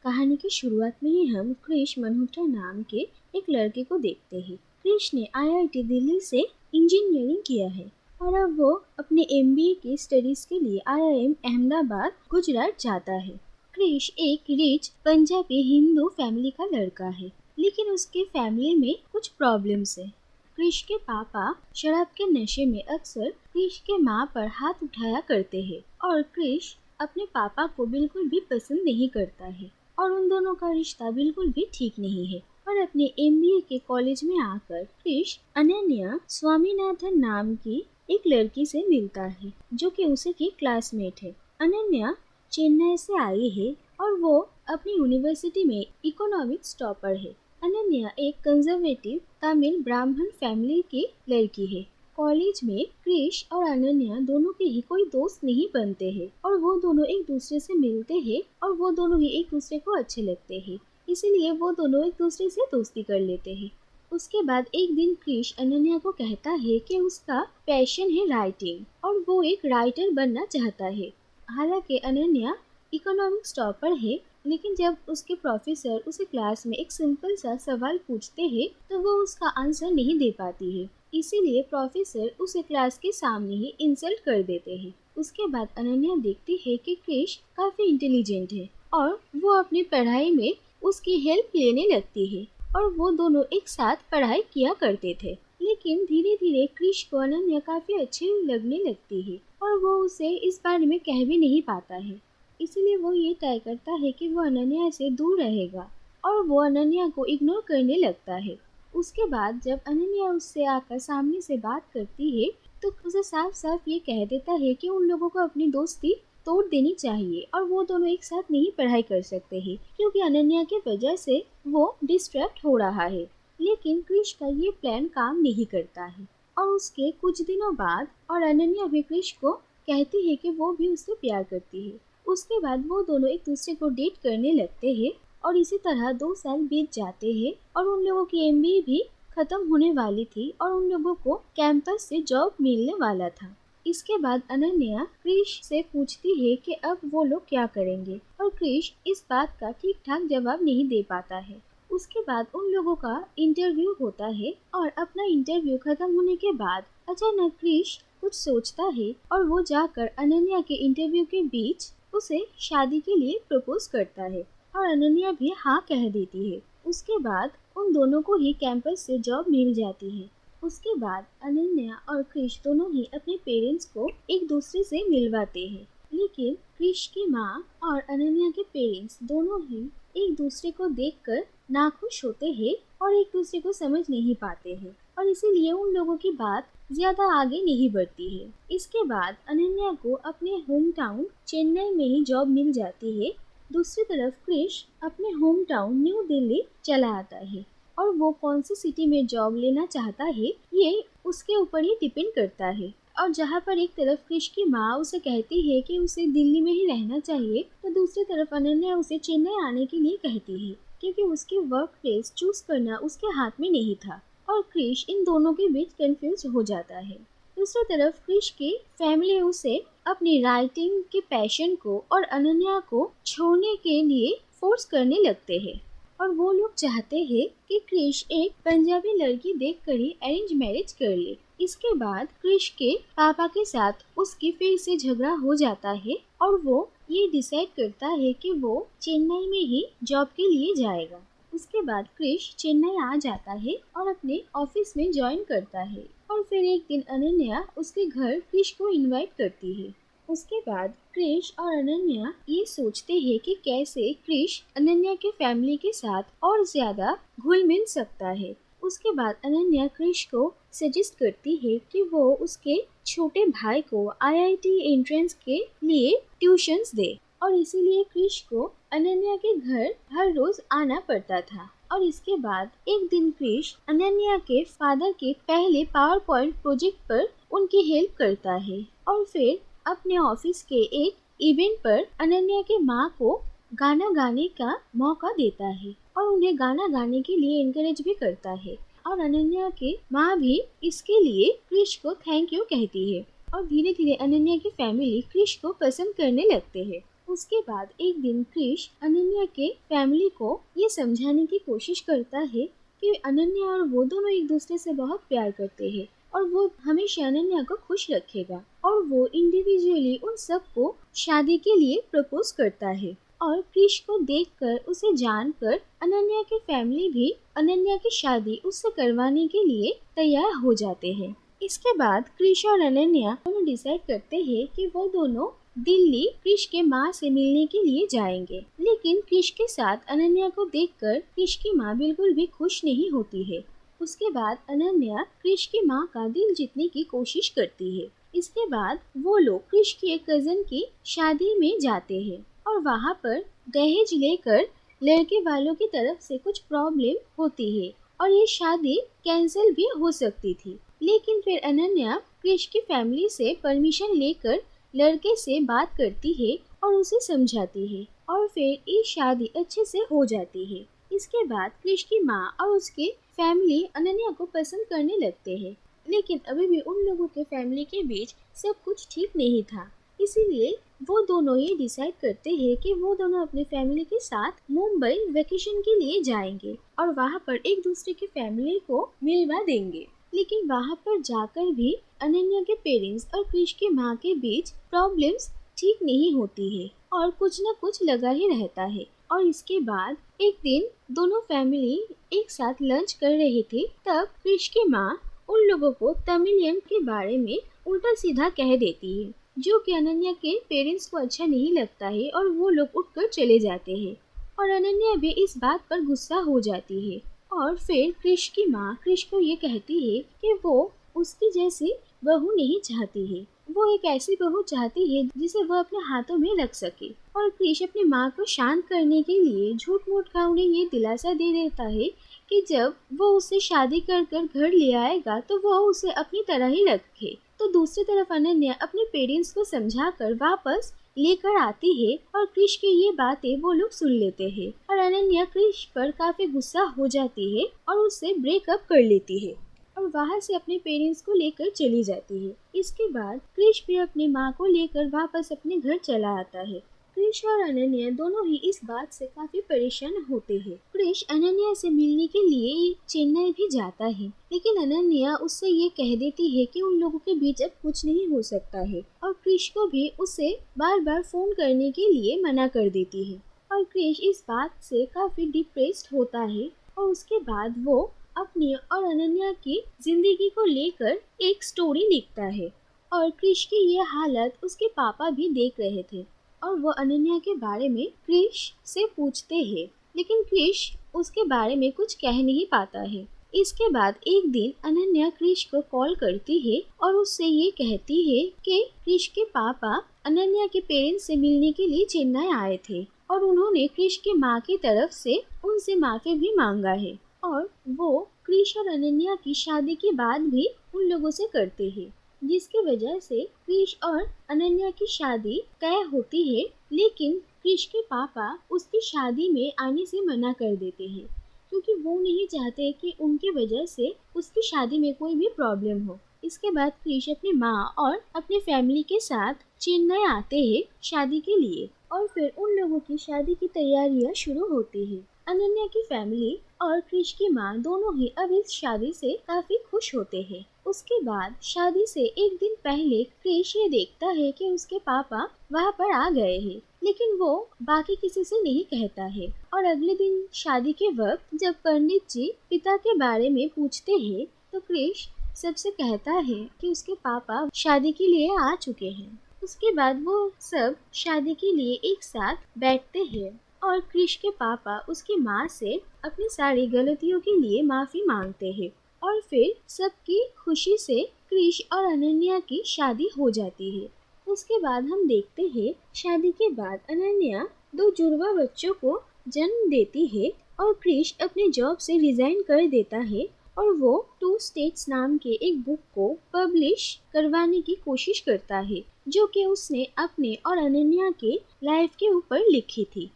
कहानी की शुरुआत में ही हम क्रिश मल्होत्रा नाम के एक लड़के को देखते हैं। क्रिश ने आईआईटी दिल्ली से इंजीनियरिंग किया है और अब वो अपने एमबीए की स्टडीज के लिए आईआईएम अहमदाबाद गुजरात जाता है। क्रिश एक रिच पंजाबी हिंदू फैमिली का लड़का है, लेकिन उसके फैमिली में कुछ प्रॉब्लम्स है। क्रिश के पापा शराब के नशे में अक्सर क्रिश के माँ पर हाथ उठाया करते हैं और क्रिश अपने पापा को बिल्कुल भी पसंद नहीं करता है और उन दोनों का रिश्ता बिल्कुल भी ठीक नहीं है। और अपने एमबीए के कॉलेज में आकर क्रिश अनन्या स्वामीनाथन नाम की एक लड़की से मिलता है जो कि उसे की क्लासमेट है। अनन्या चेन्नई से आई है और वो अपनी यूनिवर्सिटी में इकोनॉमिक्स टॉपर है। अनन्या एक कंजर्वेटिव तमिल ब्राह्मण फैमिली की लड़की है। कॉलेज में क्रिश और अनन्या दोनों के ही कोई दोस्त नहीं बनते हैं और वो दोनों एक दूसरे से मिलते हैं और वो दोनों ही एक दूसरे को अच्छे लगते हैं, इसीलिए वो दोनों एक दूसरे से दोस्ती कर लेते हैं। उसके बाद एक दिन क्रिश अनन्या को कहता है कि उसका पैशन है राइटिंग और वो एक राइटर बनना चाहता है। हालांकि अनन्या इकोनॉमिक्स टॉपर है, लेकिन जब उसके प्रोफेसर उसे क्लास में एक सिंपल सा सवाल पूछते हैं तो वो उसका आंसर नहीं दे पाती है, इसीलिए प्रोफेसर उसे क्लास के सामने ही इंसल्ट कर देते हैं। उसके बाद अनन्या देखती है कि क्रिश काफी इंटेलिजेंट है और वो अपनी पढ़ाई में उसकी हेल्प लेने लगती है और वो दोनों एक साथ पढ़ाई किया करते थे। लेकिन धीरे धीरे क्रिश को अनन्या काफी अच्छी लगने लगती है और वो उसे इस बारे में कह भी नहीं पाता है, इसीलिए वो ये तय करता है कि वो अनन्या से दूर रहेगा और वो अनन्या को इग्नोर करने लगता है। उसके बाद जब अनन्या उससे आकर सामने से बात करती है तो उसे साफ साफ ये कह देता है कि उन लोगों को अपनी दोस्ती तोड़ देनी चाहिए और वो दोनों एक साथ नहीं पढ़ाई कर सकते हैं क्योंकि अनन्या की वजह से वो डिस्ट्रैक्ट हो रहा है। लेकिन क्रिश का ये प्लान काम नहीं करता है और उसके कुछ दिनों बाद और अनन्या भी क्रिश को कहती है कि वो भी उससे प्यार करती है। उसके बाद वो दोनों एक दूसरे को डेट करने लगते हैं और इसी तरह 2 साल बीत जाते हैं और उन लोगों की एमबीए भी खत्म होने वाली थी और उन लोगों को कैंपस से जॉब मिलने वाला था। इसके बाद अनन्या क्रिश से पूछती है कि अब वो लोग क्या करेंगे और क्रिश इस बात का ठीक ठाक जवाब नहीं दे पाता है। उसके बाद उन लोगों का इंटरव्यू होता है और अपना इंटरव्यू खत्म होने के बाद अचानक क्रिश कुछ सोचता है और वो जाकर अनन्या के इंटरव्यू के बीच उसे शादी के लिए प्रपोज करता है और अनन्या भी हाँ कह देती है। उसके बाद उन दोनों को ही कैंपस से जॉब मिल जाती है। उसके बाद अनन्या और क्रिश दोनों ही अपने पेरेंट्स को एक दूसरे से मिलवाते हैं, लेकिन क्रिश की माँ और अनन्या के पेरेंट्स दोनों ही एक दूसरे को देखकर नाखुश होते हैं और एक दूसरे को समझ नहीं पाते हैं और इसीलिए उन लोगों की बात ज्यादा आगे नहीं बढ़ती है। इसके बाद अनन्या को अपने होम टाउन चेन्नई में ही जॉब मिल जाती है। दूसरी तरफ क्रिश अपने होम टाउन न्यू दिल्ली चला आता है और वो कौन सी सिटी में जॉब लेना चाहता है ये उसके ऊपर ही डिपेंड करता है। और जहाँ पर एक तरफ क्रिश की माँ उसे कहती है कि उसे दिल्ली में ही रहना चाहिए, तो दूसरी तरफ अनन्या उसे चेन्नई आने के लिए कहती है क्योंकि उसकी वर्क प्लेस चूज करना उसके हाथ में नहीं था और क्रिश इन दोनों के बीच कंफ्यूज हो जाता है। दूसरी तरफ क्रिश की फैमिली उसे अपनी राइटिंग के पैशन को और अनन्या को छोड़ने के लिए फोर्स करने लगते हैं और वो लोग चाहते हैं कि क्रिश एक पंजाबी लड़की देखकर ही अरेंज मैरिज कर ले। इसके बाद क्रिश के पापा के साथ उसकी फिर से झगड़ा हो जाता है और वो ये डिसाइड करता है कि वो चेन्नई में ही जॉब के लिए जाएगा। उसके बाद क्रिश चेन्नई आ जाता है और अपने ऑफिस में ज्वाइन करता है और फिर एक दिन अनन्या उसके घर क्रिश को इनवाइट करती है। उसके बाद क्रिश और अनन्या ये सोचते हैं कि कैसे क्रिश अनन्या के फैमिली के साथ और ज्यादा घुल मिल सकता है। उसके बाद अनन्या क्रिश को सजेस्ट करती है कि वो उसके छोटे भाई को आईआईटी एंट्रेंस के लिए ट्यूशंस दे और इसीलिए क्रिश को अनन्या के घर हर रोज आना पड़ता था। और इसके बाद एक दिन क्रिश अनन्या के फादर के पहले पावर पॉइंट प्रोजेक्ट पर उनकी हेल्प करता है और फिर अपने ऑफिस के एक इवेंट पर अनन्या के माँ को गाना गाने का मौका देता है और उन्हें गाना गाने के लिए एनकरेज भी करता है और अनन्या के माँ भी इसके लिए क्रिश को थैंक यू कहती है और धीरे धीरे अनन्या की फैमिली क्रिश को पसंद करने लगते हैं। उसके बाद एक दिन क्रिश अनन्या के फैमिली को ये समझाने की कोशिश करता है कि अनन्या और वो दोनों एक दूसरे से बहुत प्यार करते हैं और वो हमेशा अनन्या को खुश रखेगा, और वो इंडिविजुअली उन सबको शादी के लिए प्रपोज करता है। और क्रिश को देखकर, उसे जानकर अनन्या की फैमिली भी अनन्या की शादी उससे करवाने के लिए तैयार हो जाते हैं। इसके बाद क्रिश और अनन्या दोनों डिसाइड करते हैं कि वो दोनों दिल्ली क्रिश के माँ से मिलने के लिए जाएंगे, लेकिन क्रिश के साथ अनन्या को देखकर क्रिश की माँ बिल्कुल भी खुश नहीं होती है। उसके बाद अनन्या क्रिश की माँ का दिल जीतने की कोशिश करती है। इसके बाद वो लोग क्रिश की एक कजन की शादी में जाते हैं और वहाँ पर दहेज लेकर लड़के वालों की तरफ से कुछ प्रॉब्लम होती है और ये शादी कैंसिल भी हो सकती थी। लेकिन फिर अनन्या क्रिश की फैमिली से परमिशन लेकर लड़के से बात करती है और उसे समझाती है और फिर ये शादी अच्छे से हो जाती है। इसके बाद क्रिश की माँ और उसके फैमिली अनन्या को पसंद करने लगते हैं, लेकिन अभी भी उन लोगों के फैमिली के बीच सब कुछ ठीक नहीं था। इसीलिए वो दोनों ये डिसाइड करते हैं कि वो दोनों अपनी फैमिली के साथ मुंबई वेकेशन के लिए जाएंगे और वहाँ पर एक दूसरे की फैमिली को मिलवा देंगे। लेकिन वहाँ पर जाकर भी अनन्या के पेरेंट्स और क्रिश की माँ के बीच प्रॉब्लम्स ठीक नहीं होती है और कुछ न कुछ लगा ही रहता है। और इसके बाद एक दिन दोनों फैमिली एक साथ लंच कर रही थी, तब क्रिश की माँ उन लोगों को तमिलियन के बारे में उल्टा सीधा कह देती है, जो कि अनन्या के पेरेंट्स को अच्छा नहीं लगता है और वो लोग उठकर चले जाते हैं और अनन्या भी इस बात पर गुस्सा हो जाती है। और फिर क्रिश की माँ क्रिश को ये कहती है कि वो उसकी जैसी बहू नहीं चाहती है, वो एक ऐसी बहू चाहती है जिसे वो अपने हाथों में रख सके। और क्रिश अपनी माँ को शांत करने के लिए झूठ मूठ का उन्हें ये दिलासा दे देता है कि जब वो उससे शादी कर कर घर ले आएगा तो वो उसे अपनी तरह ही रखे। तो दूसरी तरफ अनन्या अपने पेरेंट्स को समझाकर वापस लेकर आती है और क्रिश की ये बातें वो लोग सुन लेते हैं और अनन्या क्रिश पर काफी गुस्सा हो जाती है और उससे ब्रेकअप कर लेती है और वहाँ से अपने पेरेंट्स को लेकर चली जाती है। इसके बाद क्रिश भी अपनी माँ को लेकर वापस अपने घर चला आता है। क्रिश और अनन्या दोनों ही इस बात से काफी परेशान होते हैं। क्रिश अनन्या से मिलने के लिए चेन्नई भी जाता है, लेकिन अनन्या उससे ये कह देती है कि उन लोगों के बीच अब कुछ नहीं हो सकता है और क्रिश को भी उसे बार बार फोन करने के लिए मना कर देती है। और क्रिश इस बात से काफी डिप्रेस्ड होता है और उसके बाद वो अपनी और अनन्या की जिंदगी को लेकर एक स्टोरी लिखता है। और क्रिश की ये हालत उसके पापा भी देख रहे थे और वो अनन्या के बारे में क्रिश से पूछते हैं, लेकिन क्रिश उसके बारे में कुछ कह नहीं पाता है। इसके बाद एक दिन अनन्या क्रिश को कॉल करती है और उससे ये कहती है कि क्रिश के पापा अनन्या के पेरेंट्स से मिलने के लिए चेन्नई आए थे और उन्होंने क्रिश की माँ की तरफ से उनसे माफी भी मांगा है और वो क्रिश और अनन्या की शादी के बाद भी उन लोगों से करते हैं, जिसकी वजह से क्रिश और अनन्या की शादी तय होती है। लेकिन क्रिश के पापा उसकी शादी में आने से मना कर देते हैं क्योंकि वो नहीं चाहते कि उनकी वजह से उसकी शादी में कोई भी प्रॉब्लम हो। इसके बाद क्रिश अपनी माँ और अपनी फैमिली के साथ चेन्नई आते हैं शादी के लिए और फिर उन लोगों की शादी की तैयारियां शुरू होती है। अनन्या की फैमिली और क्रिश की माँ दोनों ही अब इस शादी से काफी खुश होते हैं। उसके बाद शादी से एक दिन पहले क्रिश ये देखता है कि उसके पापा वहाँ पर आ गए हैं, लेकिन वो बाकी किसी से नहीं कहता है। और अगले दिन शादी के वक्त जब पंडित जी पिता के बारे में पूछते हैं तो क्रिश सबसे कहता है कि उसके पापा शादी के लिए आ चुके हैं। उसके बाद वो सब शादी के लिए एक साथ बैठते हैं और क्रिश के पापा उसकी माँ से अपनी सारी गलतियों के लिए माफी मांगते हैं और फिर सबकी खुशी से क्रिश और अनन्या की शादी हो जाती है। उसके बाद हम देखते हैं शादी के बाद अनन्या 2 जुड़वा बच्चों को जन्म देती है और क्रिश अपने जॉब से रिजाइन कर देता है और वो 2 स्टेट्स नाम के एक बुक को पब्लिश करवाने की कोशिश करता है, जो कि उसने अपने और अनन्या के लाइफ के ऊपर लिखी थी।